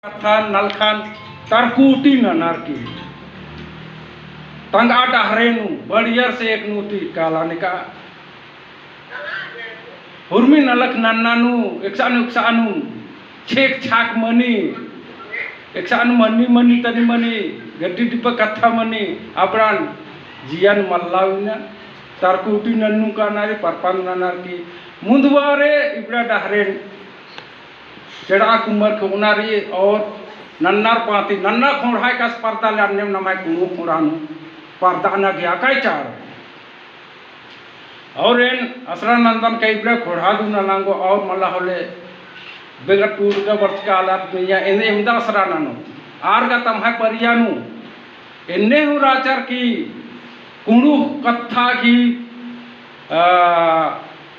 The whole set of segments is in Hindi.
Kathan nalkan tarkuti na narki tang ada harenu bariyar se ek nuti kala nika hurmi nalak nannanu eksanu cek cak mani eksanu mani tadi mani gadi dipa katha mani abran jian mallawina tarkuti nannu kanari parpan nanarki mundware ibra daharen चढ़ा कुमार खोनारी और नन्नार पाती नन्ना खोड़ाई का स्पर्धा लड़ने में नमाय कुनु खोड़ानु स्पर्धा न गया कई चार और इन असरा नंदन कई बड़े खोड़ा दू नलांगो और मल्ला होले बेगर टूर का वर्ष का आलात में या इन्हें इमदा असरा ननो आर का तमहाय परियानु इन्हें हो राचर की कुनु कथा की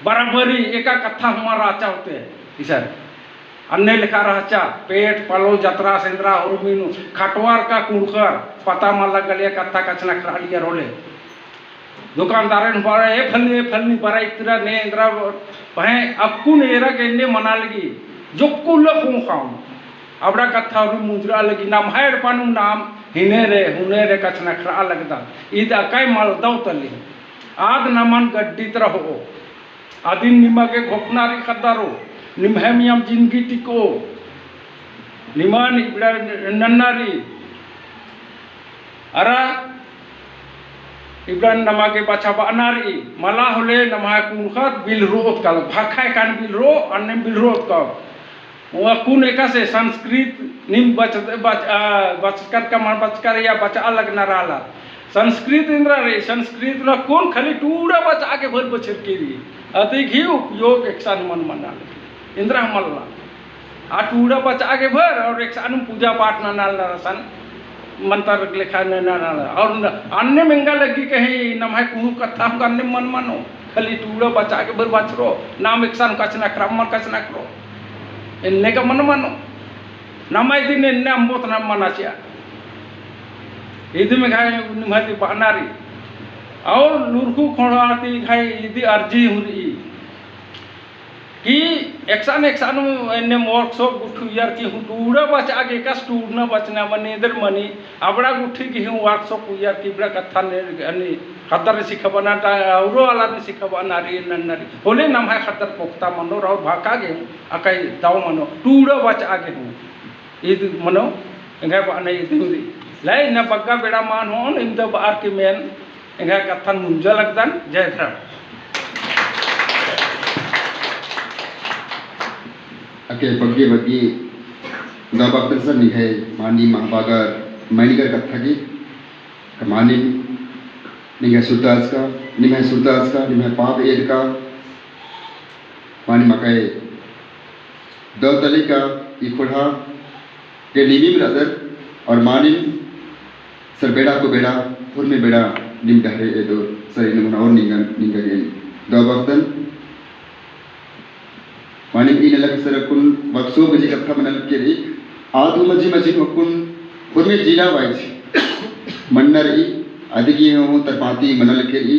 बराबरी एका कथा हमारा राचा होते हैं इसे अन्य लिखा रहचा पेट पलो जतरा सेंद्रा उर्मीनु खटवार का कुड़कर पता माला गलिया कथा कचना खरालिया रोले दुकानदार ने बारे ए फलनी बरा इतरा ने इंद्रा पहे अक्कू नेरा के ने मना लगी जो कुल खाऊं अबड़ा कथा और मुजरा लगी नाम है पानु नाम हिने रे कचना खरा लगदा इदा काय माल दौ तली आग नमन गड्डी तरह हो आदिन निमा के घोपनारी खदारो निमहमियम जिंदगी टिको निमान इबड़ा नन्नारी अरा इबड़ा नमा के बचा बनारी मला होले नमा कुनखत बिल रोत का भाखाय कान बिल रो अन्य बिल रोत का वो कुन एका से संस्कृत निम बचकर का मान बचकर या बचा अलग न रहा संस्कृत इंद्रा रे संस्कृत न कौन खाली टूड़ा बचा के भर बचर के लिए अधिक ही उपयोग एक सान मन मना इंद्रा मल्ला आ टूड़ा बचा के भर और एक सानु पूजा पाठ न नाल रसन मंत्र लिखा न नाल और अन्य महंगा लगी कहीं नमाय कुनु कथा अन्य मन मानो खाली टूड़ा बचा के भर बचरो नाम एक सान कचना क्रम कचना करो इन्ने का मन मानो नमाय दिन इन्ने अम्बोत नाम मना चिया इधर में खाए निमहती बनारी और लुरकू खोड़ाती खाए इधर अर्जी हुई कि एक्सान इन्ने वर्कशॉप गुठू यार की टूड़ा बचा के का टूर न बचना मनी इधर मनी अबड़ा गुठी की हूँ वर्कशॉप यार की बड़ा कथा ने अन्य खतर सिखा बनाता औरो वाला ने सिखा बना रही नन्नरी होले नाम है खतर पोखता मनो और भाका गे अकाई दाव मनो टूड़ा बचा के हूँ इध मनो इंगे बने इधर लाई न बग्गा बेड़ा मान हो इन द बार की मेन इंगे कथा मुंजा लगदन जय धर्म अके बग्गे गाबा प्रसन्न निहे मानी महाबागर मैनिगर कथा की कमानी निगे सुल्तास का निमे पाप एड का मानी मकाए दो तली का इखुड़ा के निमी ब्रदर और मानी सर बेड़ा को बेड़ा फुर में बेड़ा निम डहरे ए दो सर इन और निंगा दो बक्तन मानी इन लग सरकुन वक्सो बजे कथा मनल केरी आदु मजी वकुन फुरमे जिला वाइज मन्नरी अधिकी हो तरपाती मनल केरी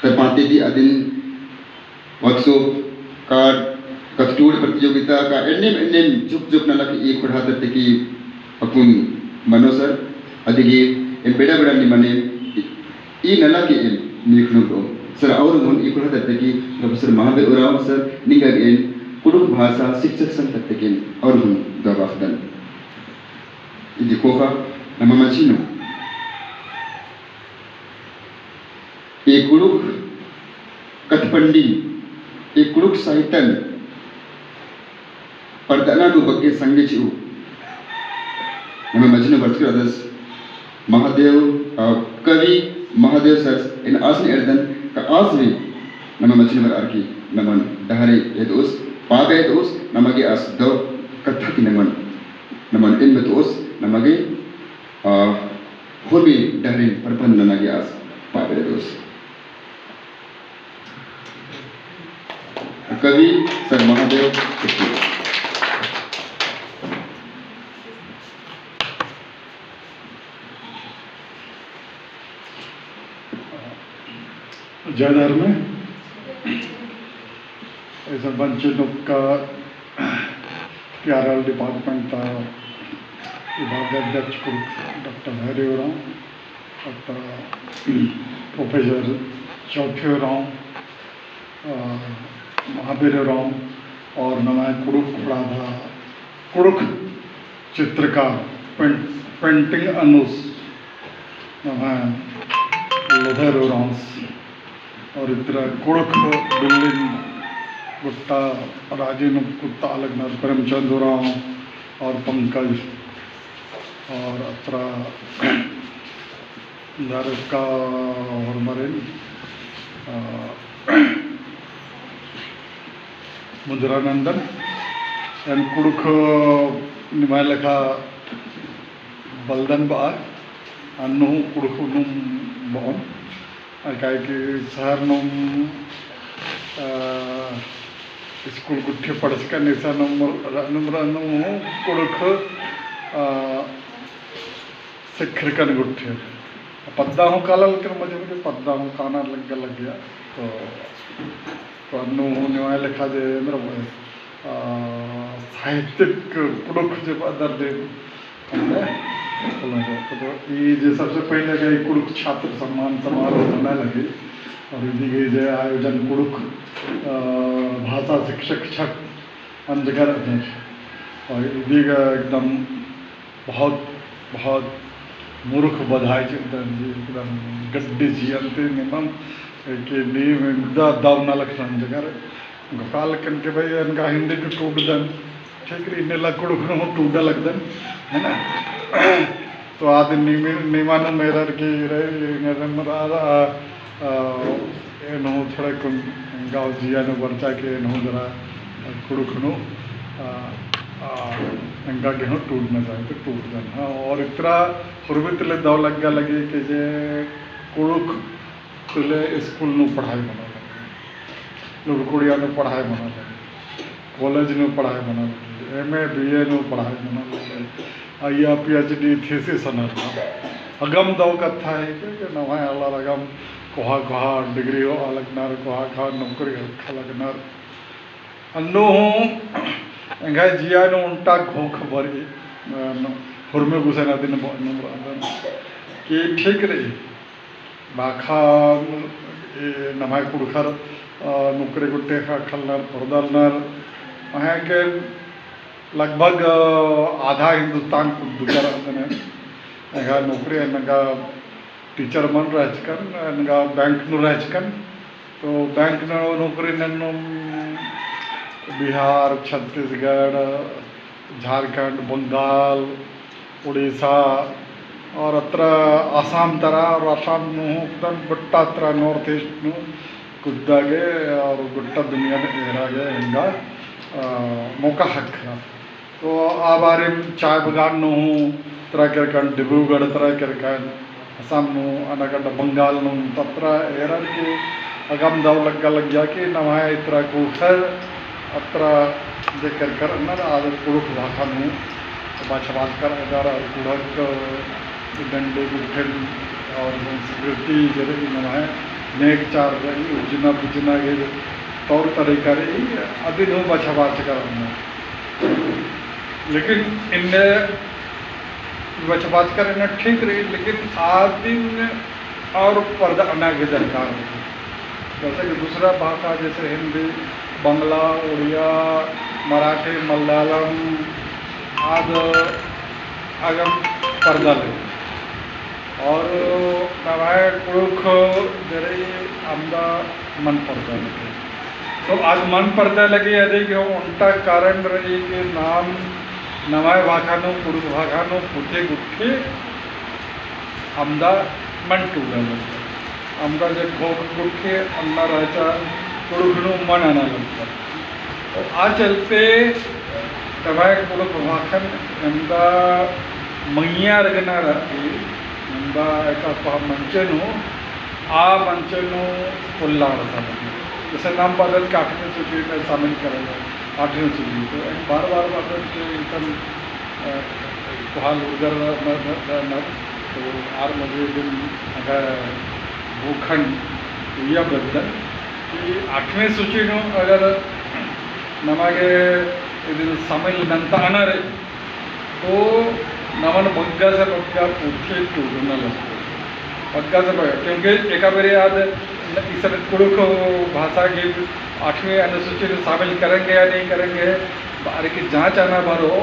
तरपाती दी अदिन वक्सो का कथटूर प्रतियोगिता का एन्ने झुक नलक एक खुड़ा तरते की अकुन मनोसर अधिकी इन बेड़ा नि मने ई नला के इन निखनु दो सर और उन इकुड़ा तक की प्रोफेसर महावीर उराव सर निगन कुडुक भाषा शिक्षक संघ तक की और उन दवाखदन इदी कोखा नममचिनो एक कुडुक कथपंडी एक कुडुक साहित्यन पर्दना नु बग्गे संगे छु नममचिनो वर्तकर अदस महादेव कवि महादेव सर इन आसने एर्दन का आसवी नम मचिनवर आर्की नमन दहरे एदोस पागे एदोस नमगे आस दो कथा की नमन इन बेतोस नमगे होबी दहरे परपन नमगे आस पागे एदोस कवि सर महादेव जयधर में ऐसा बंच का PRL डिपार्टमेंट विभागाध्यक्ष डॉक्टर हरिवराव, डॉक्टर प्रोफेसर चौथेराव महावीरराव और नमाय कुड़ुक पढ़ा कुड़ुक चित्रकार पेंटिंग अनुस नमाय लोधेराव और इतना कुड़ुक बिल्डिंग गुट्टा राजेंद्र गुट्टा अलगनाथ प्रेमचंद्रराव और पंकज और अत्र का और मरेन मुद्रानंदन एन कुड़ुक निमाय लेखा बलदन बा अन्नु कुड़ुक नुम बहन काय कि शहर नुम स्कूल गुट्ठे पढ़सका निशा नंबर कुड़ुक शिखरकन गुट्ठे पद्दा हूँ काला लेकर मुझे पद्दा हूँ काना लग गया तो अन्नु निवाय लिखा जे साहित्यिक कुड़ुक जो अदर दे तो ये सबसे पहले गए कुड़ुक छात्र सम्मान समारोह होने लगे और इधर जो आयोजन कुड़ुक भाषा शिक्षक छक अंजगर और इधर एकदम बहुत बहुत मूर्ख बधाई एकदम गड्ढे जियंते निमम के नीम दाव न लख अंजगर गोपाल कन के भाई इनका हिंदी के टूट दन ठीक रही इन्हें कुड़ुक टूटा लगदन है ना। तो आदि निमानु मेरर की रहे थोड़े गाँव जिया वर्चा के जरा कुड़ुकनु इनका गेहूँ टूट न जाए तो टूट जाए। हाँ और इतना पूर्वी तले दौ लग लगे कि जे कुड़ुक तले स्कूल नु पढ़ाई बना लगे लोग कुड़िया नु पढ़ाई बना लगे कॉलेज नु पढ़ाई बना लगे MA BA नु पढ़ाई बना लगे आइया PhD थीसिस अनर अगम दौ कथा है कि नवा अल्लाह अगम कोहा कोहा डिग्री हो अलग नर कोहा कोहा नौकरी अलग नर अन्नो एंगा जिया नो उल्टा घो खबर हुरमे गुसन दिन कि ठीक रही बाखा नमाय कुड़खर नुकरे गुट्टे खा खलनर परदलनर वहाँ के लगभग आधा हिंदुस्तान को दुकर एंगा नौकरी एंगा टीचर मन रहचकन एंगा बैंक नु रहचकन तो बैंक नो नौकरी नन्नो बिहार छत्तीसगढ़ झारखंड बंगाल उड़ीसा और अत्र आसाम तरा और आसाम एकदम गुट्टा त्र नॉर्थ ईस्ट गुड्डागे और गुट्टा दुनिया में एरागे हिंगा मौका हक तो आ बारे चाय बगान नु तरह करकन डिब्रूगढ़ तरह करकन असम नु अनगढ़ बंगाल नु तत्र एरर के अगम दाव लग गया कि नवाय इतना कुखर अत्र देकर कर नर आदर कुड़ुक भाषा नु बाछबाज कर अगर कुड़क डंडे गुठन और संस्कृति जरे नवाय नेक चार रही उजना बुजना के तौर तरीका रही अभी नु बाछबाज कर लेकिन इनने बाछबाज कर इन्हें ठीक रही लेकिन आदिन और पर्दा अना के दरकार जैसे कि दूसरा भाषा जैसे हिंदी बांग्ला उड़िया मराठी मलयालम आदि अगम पर्दा ले और नवाय कुड़ुक जरे आमदा मन पर्दा लगे तो आज मन पर्दा लगे यदि कि उनका कारण रही कि नाम नवाय भाषानो कुड़ुक भाषानो पुथे गुट्ठे आमदा मन टूटा लगे आमदा जब भोग गुट्ठे अन्ना रहता कुड़ुकनु मन आना लगता तो आ चलते तबाय कुड़ुक भाखन नंदा मैया रगना रहती नंदा का मंचनु आ मंचनु पुल्ला रहता जैसे नाम बदल के 8वीं सूची में शामिल करेंगे 8वीं सूची तो बार बार बदल के इनकम कोहाल उर्गर तो आर मजे दिन अगर भूखंड यह बदल कि 8वीं सूची नो अगर नमागे इधर शामिल नंता अनर तो नमन बग्गा से बग्गा पूछे टूटना लगता बग्गा से बग्गा क्योंकि एक बार याद इस कुड़ुक भाषा की 8वीं अनुसूची में शामिल करेंगे या नहीं करेंगे बारे की जांच आना भरो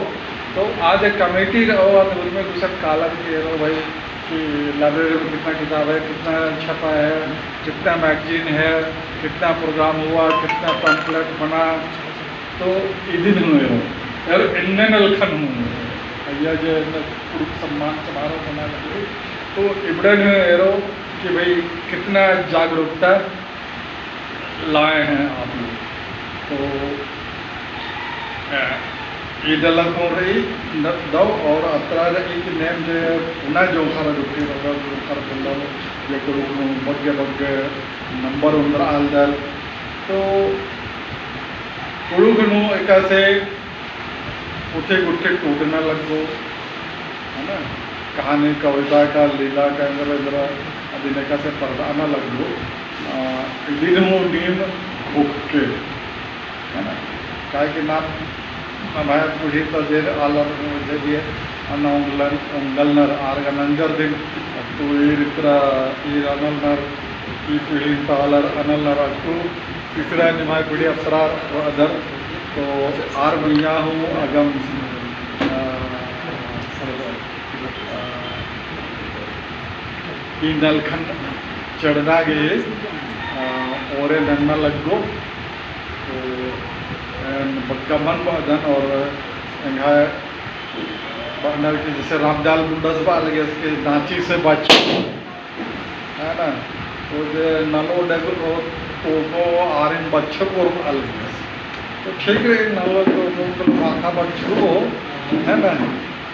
तो आज एक कमेटी रहो तो उसमें कुछ कालम की रहो भाई कि लाइब्रेरी में कितना किताब है, कितना छपा है, कितना मैगजीन है, कितना प्रोग्राम हुआ, कितना पैम्पलेट बना, तो इदिन हुए हो यार इन्ने नलखन हुए भैया जो कुड़ुक सम्मान समारोह बना लगे तो इबड़न एरो कि भाई कितना जागरूकता लाए हैं आप लोग तो ईद हो रही दो और अतरा एक नेम जो पुनः जो खर रुकी जो खर बोलो ये बग्गे बग्गे नंबर उंदर आलदर तो कुड़ुकनु एक से उठे गुट्ठे टूटना लगो है ना कहानी कविता का लीला का अंदर इधर अभिनय से पर्दाना लगो दिन हो नीम भूख के है ना काय के नाम हमारे पूरी तो जेर आलर जे भी अनंगलर अंगलनर आरगा नंजर दिन तो इतना ये अनलनर ई पीढ़ी तालर अनलनर तो तीसरा निमाय पीढ़ी अफसरा अदर तो आर मैया हूँ अगम ई नलखन चढ़ना गए और नन्ना लगो तो बग्गा मन बदन और बनर की जैसे रामजाल बुंडस बाल गए इसके नाची से बच है ना तो जो नलो डेगो तो आरिन बच्चों को बाल गए तो ठीक रहे नलो तो माथा बच्चों को है ना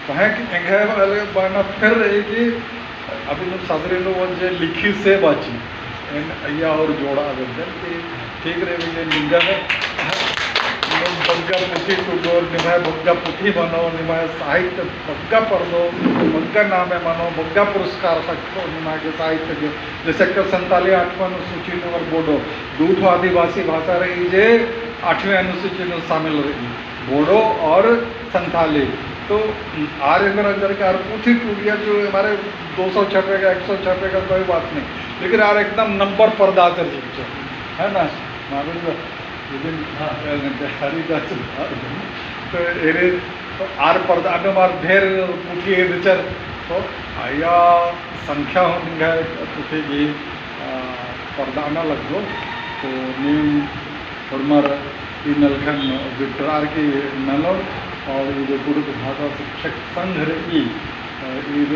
कहें कि एंगे वाले बना फिर रही कि अभी लोग सादरे लोग जो लिखी से बची या और जोड़ा आवेदन कि ठीक रहे मुझे लिंगा है बग्गा पुथी टूटोर निभाए बग्गा पुथी बनो निभाए साहित्य बग्गा पढ़ो बग्गा नामे मानो बग्गा पुरस्कार सको निभाए के साहित्य के जैसे कर 47 8वां अनुसूची नंबर बोडो दूठ आदिवासी भाषा रही जे 8वें अनुसूची में शामिल रही बोडो और संथाली तो आर्य अंदर के पुथी टूटिया जो हमारे 200 छपेगा 100 छपेगा कोई बात नहीं लेकिन यार एकदम नंबर पर दातर है ना मालूम लेकिन हरिदास तो एरे तो आर पर्दा मार ढेर पुथी विचर तो आया संख्या होंगे पुथी की पर्दा लगो तो नीम फॉर्मर ई नलखन विक्टरार की नलो और ये कुड़ुक भाषा शिक्षक संघ रही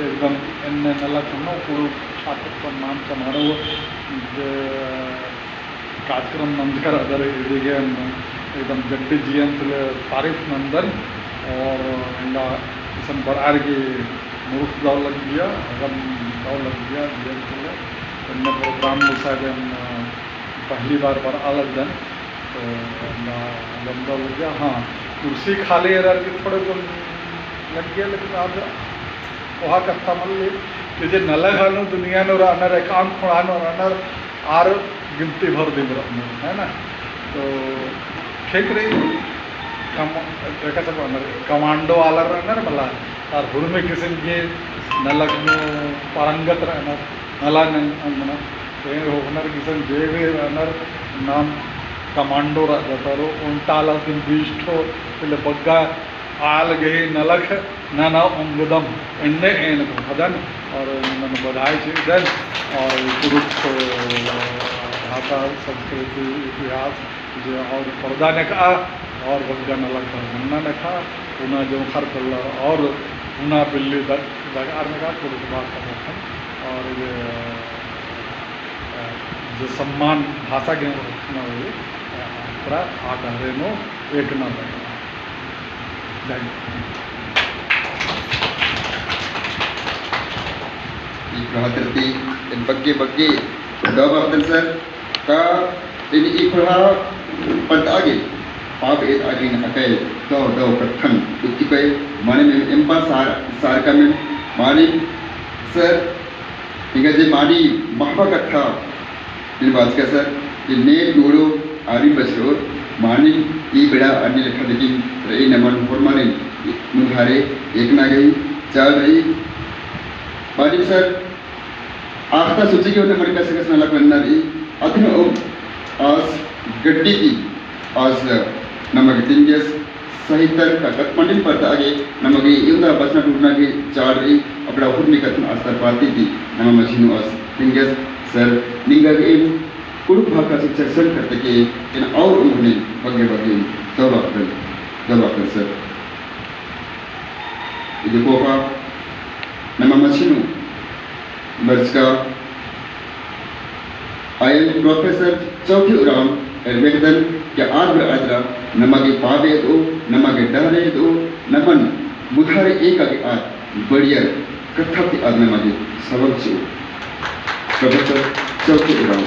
एकदम इन नलखनों कुड़ुक छात्र सम्मान समारोह कार्यक्रम नंदकर अदर एकदम गड्डी जीएम तारीफ नंदन और इसन बरार की मुरुख दाव लग गया अगम दाव लग गया जीएम इन प्रोग्राम में शायद पहली बार अलग दिन तो अगम दाव लग गया हाँ कुर्सी खाली रह के थोड़े तो लग गया लेकिन आज वहाँ कथा मल कि जो नलग हानु दुनिया ने अनर एकांक खुड़ानो अनर आर गिनती भर दिन है ना तो ठीक रही कमांडो वाला रहना मला और हुड़ में किसी के नलक पारंगत रहना नला मना होनर किसी जे भी रहनर नाम कमांडो रहता उनटाला दिन बीष्ठो पहले बग्गा आल गई नलख नाना उंगदम एन्ने एन भदन और मन बधाई दन और कुरुख भाषा संस्कृति इतिहास जो और पर्दा ने कहा और बग्गा नलख मन्ना ने कहा पुनः जो खर पल्ला और पुनः बिल्ली दगार ने कहा कुरुख भाषा रखन और ये जो सम्मान भाषा के रखना हुई पूरा आधारे नो एक न लगा प्रहतरती इन बग्गे बग्गे दबाव सर का इन इप्रहा पद आगे पाप एक आगे न अकल दो दो कथन उत्ती पे माने में एम्पा सार का में माने सर इनका जे मानी महबा कथा इन बात का सर ये ने डोड़ो आरी बचरो मानी ई बेड़ा अन्य लेखा देखी रही नमन फरमाने मुहारे एक ना गई चल रही बाजी सर आखता सोचे कि उन्हें मरका से कसना लग बनना रही अधीन आज गड्डी की आज नमक तिंगस सही तर का कटमंडिल पर आगे नमक युद्ध बसना टूटना की चल रही अपना खुद में कथन अस्तर पाती थी नमक मशीनों आज तिंगस सर निंगा के कुरुप भाषा शिक्षक संघ करते के इन और उन्होंने बगे बगे दबाकर सर इधर कोपा नमक मशीनों बर्स का आयल प्रोफेसर चौथी उराम वेतन के आद्र आद्रा नमगे पावे दो नमगे डरे दो नमन बुधारे एक आगे आद बढ़िया कथा की आद नमगे सबक चो प्रोफेसर चौथी उराम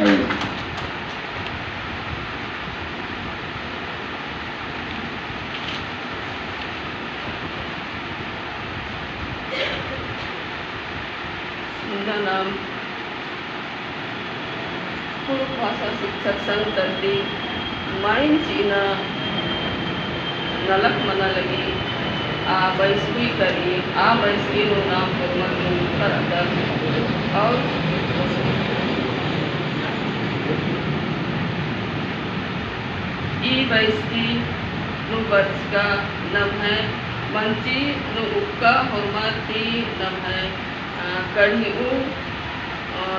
आयल मेरा नाम कुरुप भाषा शिक्षक संघ करती माइन चीना नलक मना लगी आ बैसवी करी आ बैसवी नो नाम कर अदर और ई बैसवी नु बर्च का नम है मंची नु उक्का हुरमती नम है कढ़ी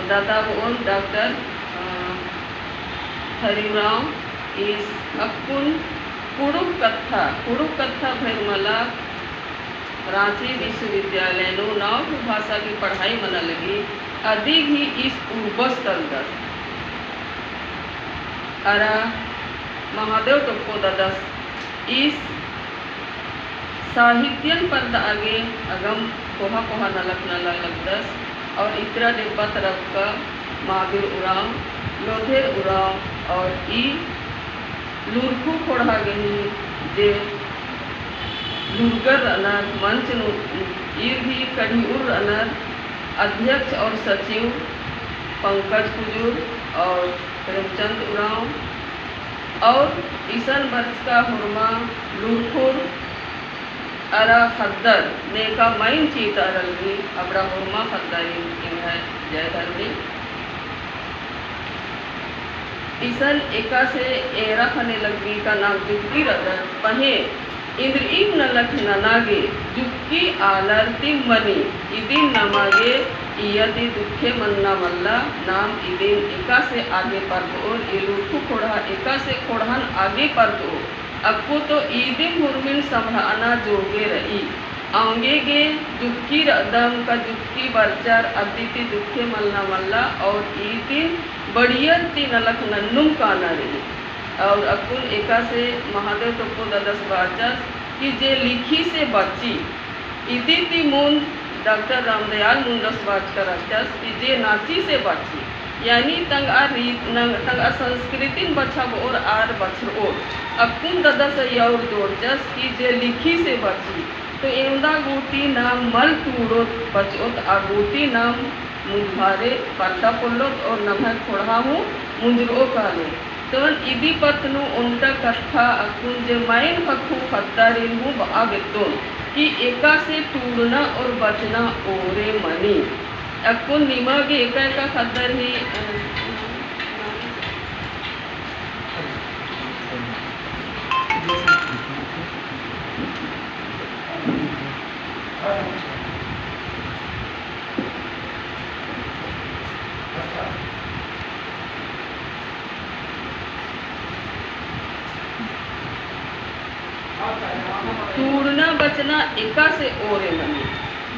दादा बोन डॉक्टर हरिराम इस अकुन कुरुप कथा फिर मला रांची विश्वविद्यालय नो नाव भाषा की पढ़ाई मना लगी अधिक ही इस उर्बस तलदस अरा महादेव टोप्पो ददस इस साहित्यन पर आगे अगम कोहा कोहा नलक नला लगदस और इतरा डिब्बा तरफ का महावीर उराम लोधेर उराम और ई लूरखू खोड़ा गई जे लूरगर अनर मंच ईर भी कढ़ी उर अनर अध्यक्ष और सचिव पंकज कुजूर और प्रेमचंद उराम और ईसन वर्ष का हुरमा लूरखुर अरा खद्दर नेका माइन चीता रलगी अबरा हुरमा खद्दारी है जय धर्मी ईसन एका से एरा खने लगी का नाम जुक्की रदर पहे इंद्र इम नलख ननागे जुक्की आलर तिम मनी इदिन नमागे इयति दुखे मन्ना मल्ला नाम इदिन एका से आगे पर और इलुखु खोड़ा एका से खोड़हन आगे पर दो अक्को तो ईदिन हुरमिन संभाना जोगे रही आंगे गे जुक्की रदम का जुक्की बरचर अदिति दुखे मल्ला मल्ला और ईदिन बढ़ियर ती नलख नन्नुम काना रही और अकुल एका से महादेव टोप्पो ददस बाचस कि जे लिखी से बची इति ती मून डॉक्टर रामदयाल मुंडस बाच कर अचस कि जे नाची से बची यानी तंगा संस्कृति बछब और आर बछर और अकुन ददस यौर जोड़चस कि जे लिखी से बची तो एवदा गोटी नाम मल टूरोत बचोत आ गोटी नाम मुझारे पर्दा पुल्लोत और नमह खोड़ा हूँ मुंजरो कालो तो इदी पत्नु उनका कथा अकुन जे माइन हकु खद्दारिन हूँ बागेतों कि एका से टूरना और बचना ओरे मनी अकुन निमा के एका खद्दार ही टूरना बचना एका से ओरे मनी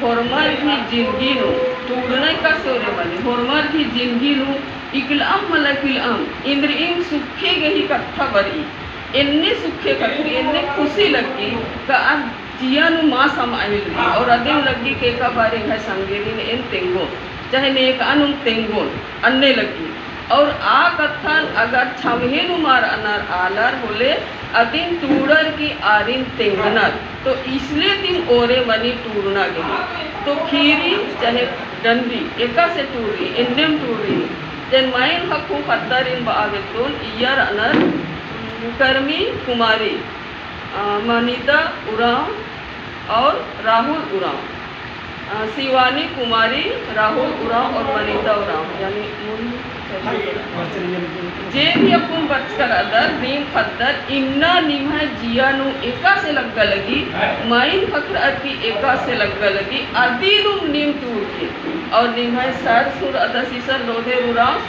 होरमर भी जिंदगी नु टूरना एका से ओरे मनी होरमर भी जिंदगी नु इकलाम मलकिलाम इंद्र इम सुखे गही कथा बरी इन्ने सुखे कथरी इन्ने खुशी लगी का अब जिया नु मां सम आइल और अदिम लगी के का बारे है संगेरी ने इन तेंगो चाहे ने एक अनुम तेंगो अन्ने लगी और आ कथन अगर छमहे नुमार अनर आलर बोले अदिन टूरर की आरिन तेंगनर तो इसलिए दिन ओरे मनी टूरना गई तो खीरी चाहे डंडी एका से टूरी इंडियन टूरी जन माइन हकु खद्दारिन बागेतोन इयर अनर कर्मी कुमारी मनीता उरांव और राहुल उरांव, शिवानी कुमारी, राहुल उरांव और मनीता उरांव यानी जे भी अपन बचकर अदर नीम खद्दर इन्ना निम है जिया नु एका से लग्गा लगी माइन फक्र अति एका से लग्गा लगी अदीनुम नीम टूर के और निम है सर सुर अदसीसर लोधे उरांव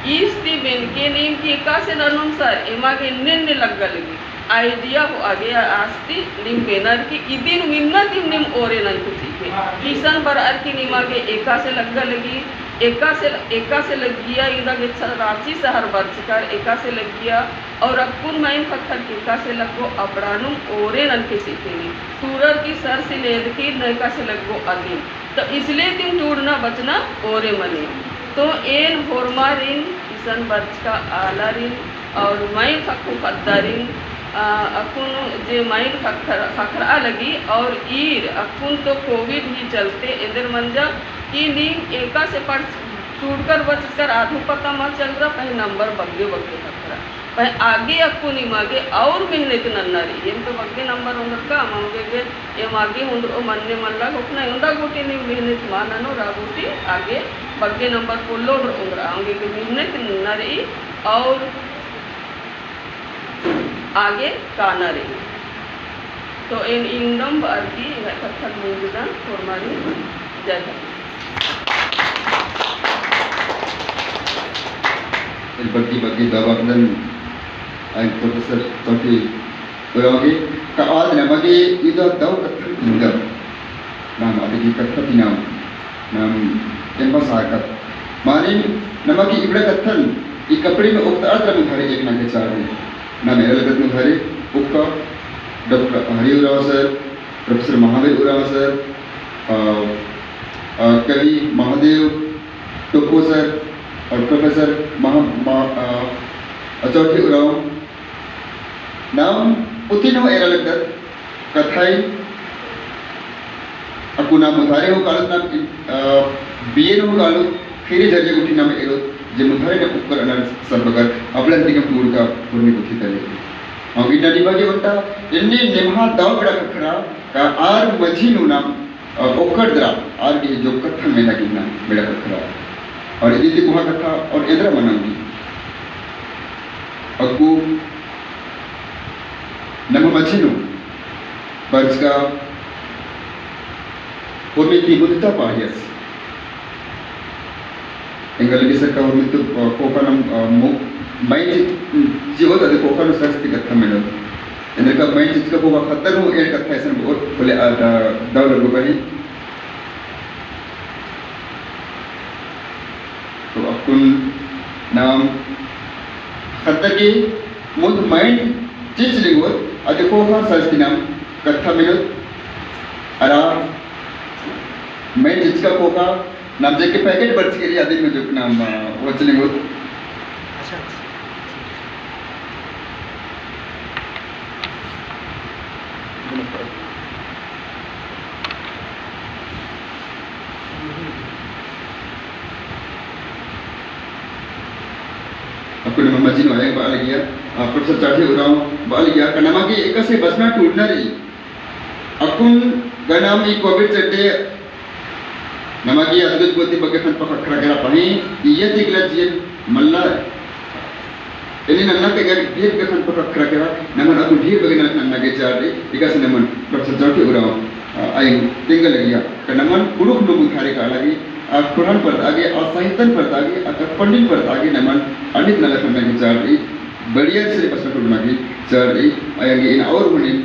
ईस्ती बेन के नीम की एका से ननुम सर एमा के निन्ने लग्गा लगी आइडिया हो आगे आस्ती निम बेनर की इदिन मिन्ना तिम निम ओरे नन कुछ के किसान बर अर की निमा के एका से लग्गा लगी एका से लग गया इधर के रांची शहर बरचकर एका से लग गया और अकुन माइन पत्थर एका से लगो अपरानुम ओरे नन के सीखेंगे टूरर की सर से लेद की नैका से लगो अदीन तो इसलिए तुम टूरना बचना ओरे मने तो एन होरमारिन किसान बर्च का आलारिन और माइन फक्कू पद्दारिन अकुन जे माइन फखरा लगी और ईर अकुन तो कोविड ही चलते इधर मंजा कि नीम एका से पर छूटकर बचकर आधु पता मत चल रहा पहले नंबर बग्गे फखरा पहले आगे अक्कू नीम आगे और मेहनत नन्ना रही तो बग्गे नंबर उंदर का मांगे एम आगे उंदर मन्ने मल्ला होना उंदा गोटी नीम मेहनत मानो रागोटी आगे बग्गे नंबर पुल्लो उंदर आगे मेहनत नन्ना रही और आगे काना रही तो इन इंदम बारकी कथक मूंगदा फॉर्माली जय बग्गी दवाखदन आई प्रोफेसर चौथी उरागे का आज नमगे इधर दव कथक इंदर नाम आदि कथक नाम एम्बस आकर माने नमगे इबड़े कथन ई कपड़े में उक्त अर्थ में घरे एक ना के चार है ना मेरे लगत में घरे उक्का doctor Hari Oraon sir, professor Mahavir Oraon sir, कवि महादेव टोपो सर और प्रोफेसर चौथी उराव नाम उतिनो एरा लगत कथाई अकुना मुधारे हो कालत नाम बीएन हो कालो फिर जजे उठी नाम एरो जे मुधारे ने ऊपर अनर सबकर अपलन तिकम टूर का पुरनी कुथी तले और इन्ना निबागे वंटा इन्ने नेमहा दाव बड़ा खखरा का आर मझीनु नाम ओकड़दरा आर की जो कथन में लगी ना बड़ा खखरा और इदी कुहा कथा और इधर मनांगी अकु नम मझीनु बर्ज का पुरनी की बुद्धता पाहियस इंगल की सरकार और मित्र कोकनम माइंड जीवत अदे कोकन सरस्ती कथा में लो इंद्र का माइंड जिसका कोका खतर हो एक कथा ऐसा बहुत बोले दाव लगो बनी तो अकुन नाम खतर की मुद माइंड जिस लिंगो अदे कोका सरस्ती नाम कथा में लो अरा माइंड जिसका कोका नाम जे के पैकेट बर्च के लिए आदि में जो नाम वो चलेंगे आपको नम मजीनो आया बाल गया प्रोफेसर चाटे उराव बाल गया कनमा की एक से बसना टूटना रही अकुन गनाम ई कोविड चट्टे नमागी अद्भुत गोती बगे फन पखरा करा पही ये दिगला जीन मल्ला इन्हें नन्ना के घर ढेर के फन पखरा करा नमन अकु ढेर बगे नन्ना के चार रे इकास नमन प्रोफेसर चाटे उराव आई तिंगल गया कनमन पुरुख लोग खारे का लगी कुरान पर आगे साहित्यन पर आगे पंडित पर आगे नमन अनित नला फन के चार रे बढ़िया से पसंद करना की चार रे आगे इन और होने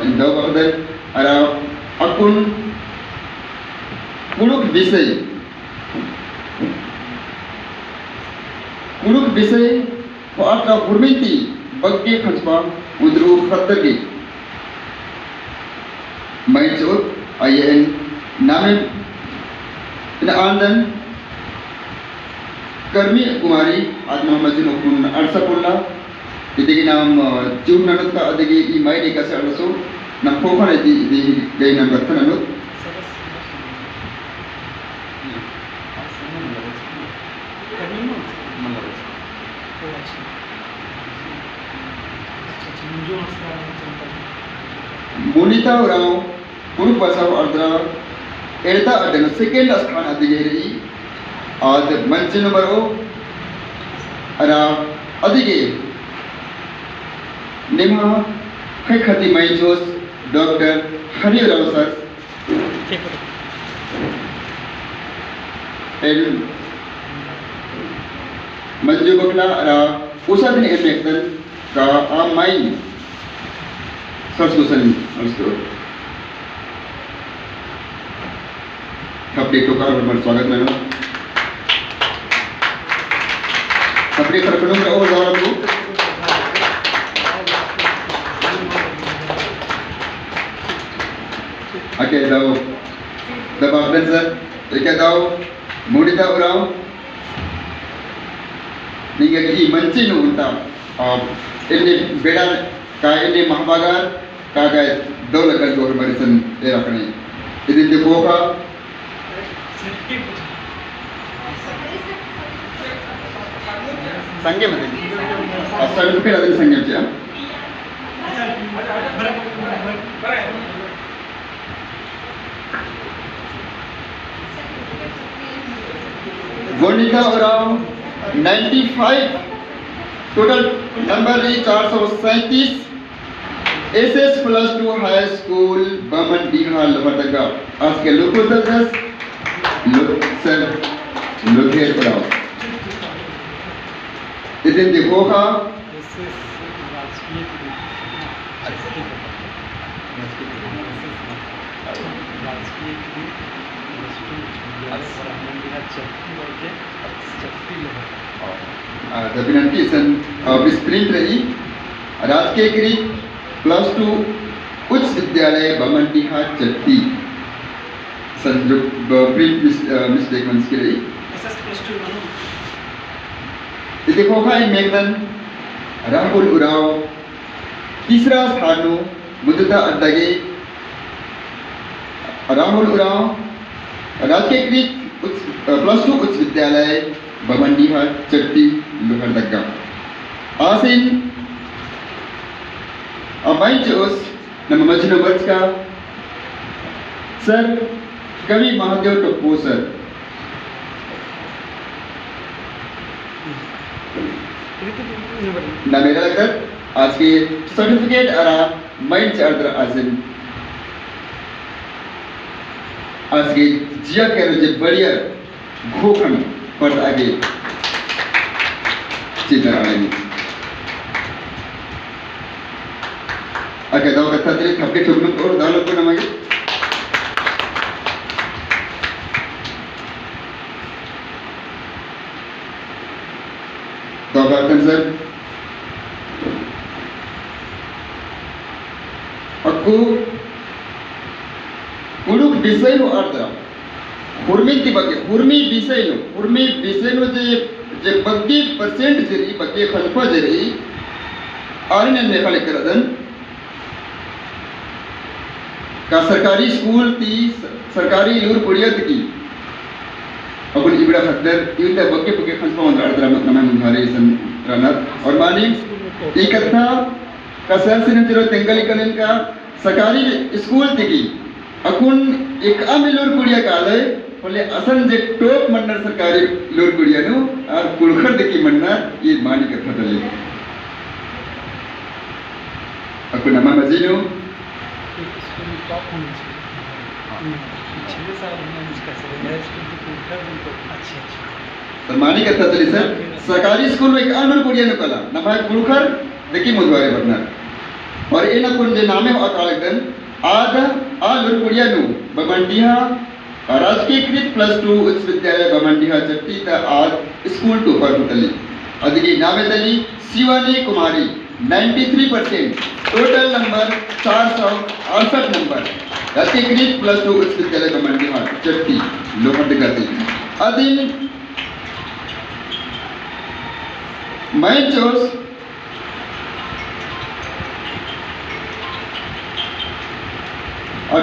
इन दो बदल अरा अकुन कुरुक विषय को आपका हुर्मिती बग्गे खंचपा उद्रू खतर की मैं जो आये नामे इन आंदन कर्मी कुमारी आज मोहम्मद जी नकुन अरसापुल्ला इधर की नाम चून ननद का अधेगी ई मायने का से अरसो नम खोखा ने दी गई नाम रत्न ननद Munita Urao, Guru Pasau Ardra, Erta Adan, second Askan Adigeri, the Manchinumaro, Ara Adige, Nema, Hekati Maijos, Dr. Hari Rausas, and Manju Bakla, Ara Usadin Effectan, Ka Amai. Sarsusan also. Kapde to car पर स्वागत है ना. kapde पर करूँ मैं और ज़्यादा तो. आके दाओ. दबाव दें सर. एक दाओ. मुड़ीता उराओ. निगे की मंची नु उनता. इन्हें बेड़ा का इन्हें महाबागार का दो लगन जो हमारे सन ले रखने इधर देखो का संगे में अस्तर रुपये लगे संगे में क्या वनिता और 95 टोटल नंबर है 437 SS plus 2 high school Baman Dihal Lohardaga आज के लोगों से दस सर लोगेर पढ़ाओ इतने देखो का विनंती सन स्प्रिंट रही रात के करीब +2 उच्च विद्यालय बमंडीहा चट्टी संयुक्त प्रिंट मिस्टेक मंस के लिए देखो का मेघन राहुल उराव तीसरा स्थानु मुद्दा अड्डगे राहुल उराव राजकीय +2 उच्च विद्यालय बमंडीहा चट्टी लोहरदगा आसिन Abaitos nama Majnu Batska Sir Kavi Mahadev Topo Sir ना मेरा लगता आज के सर्टिफिकेट आरा माइंड चार्टर आसन आज के जिया के रोजे बढ़िया घोखन पर आगे चित्र आएंगे Oke, tahu kata tadi tapi sebelum orang dah lupa namanya. Tahu kata sir. Aku uruk bisai lo arda. Hurmi bisai lo je bagi percent jadi bagi khalpa jadi. आरने ने खाली कर दन का सरकारी स्कूल थी सरकारी लूर पुड़ियत की अपन इबड़ा खतर इनते बक्के बक्के खंसपा मंदर अदरा नमे मुंधारे सन रनत और मानी इकट्ठा का सरसिन तिरो तेंगली कनेन का सरकारी स्कूल थी की अकुन एक लूर पुड़िया काले बोले असन जे टॉप मंडर सरकारी लूर पुड़िया नु और कुलखर दिकी मंडर ये मानी कथा दले अकुन nama मजीनो सरमानी करता चली सर सरकारी स्कूल में एक आनंद कुड़िया ने कला नमाय कुलखर देखी मुद्वारे बरना और ये ना कुन जे नामे अकालगन आधा लूर कुड़िया नु बमंडिया राजकीयकृत +2 उच्च विद्यालय बमंडिया चट्टी ता आज स्कूल टू पर तली अदिगी नामे तली Shivani Kumari 93% total number 468 number राजकीयकृत +2 उच्च विद्यालय बमंडिया चट्टी लोहरदगा अधीन मैं चोस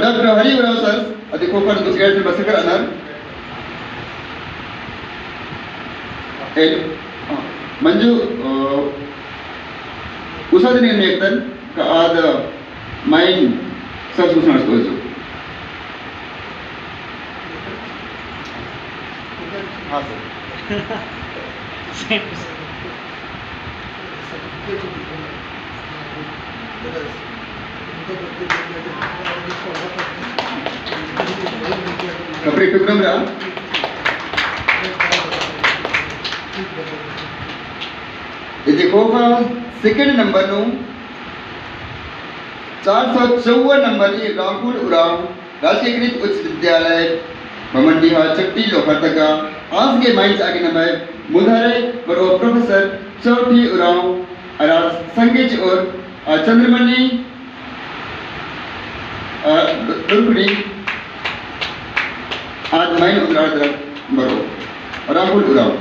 डॉक्टर हरी वराव सर अधिको पर दूसरे से बसकर अनर मंजू उसा दिन में एक का आद माइन सब सुना जो हाँ सर कपड़े टुकड़म रहा ये देखो का सेकंड नंबर नो 454 नंबर ये राहुल उराव राजकीयकृत उच्च विद्यालय भमंडीहा चट्टी लोहरदगा आज के माइंस आगे नंबर मुधारे बरो प्रोफेसर चौथी उराव अराज संगीत और चंद्रमणि दुर्गुणी आज माइन उतराड़ तरफ बरो Rahul Oraon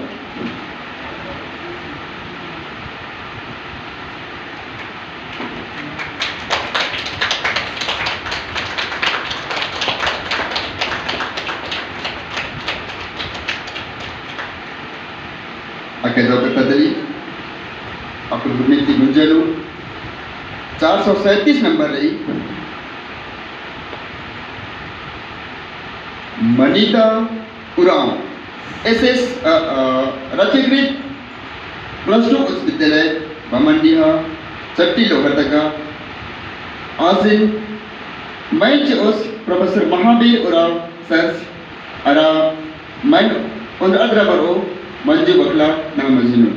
akan dapat tadi aku bermimpi menjalu 437 number रही मनीता उराव एसएस राजकीयकृत +2 उच्च विद्यालय भमंडीहा चट्टी लोहरदगा आजिन मैच उस प्रोफेसर महावीर उराव सर अरा मैं उन अदरा बरो मंजू बकला nama Majnun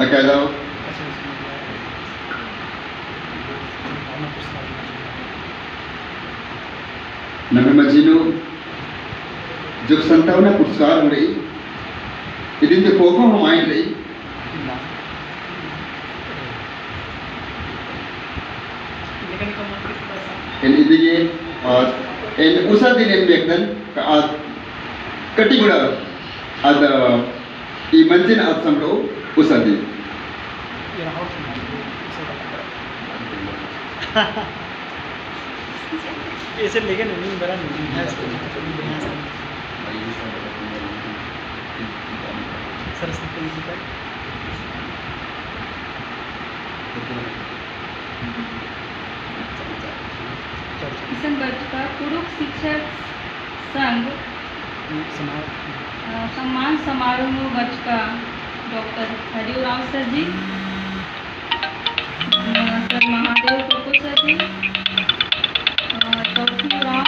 Akala nama Majnun जब 57 पुरस्कार हो रही इदिन ते फोको हम आइन रही इन इदिगे और इन उसा दिन इन बेकन का आज कटिगुड़ा आज ई मंजिन आज समरो उसा दिन ऐसे लेकिन नहीं बड़ा नहीं है सरस्वती जी का किशन बटका पुरुष शिक्षक संघ सम्मान समारोह में बटका डॉक्टर हरिराव सर जी सर महादेव टोको सर जी चौथी राम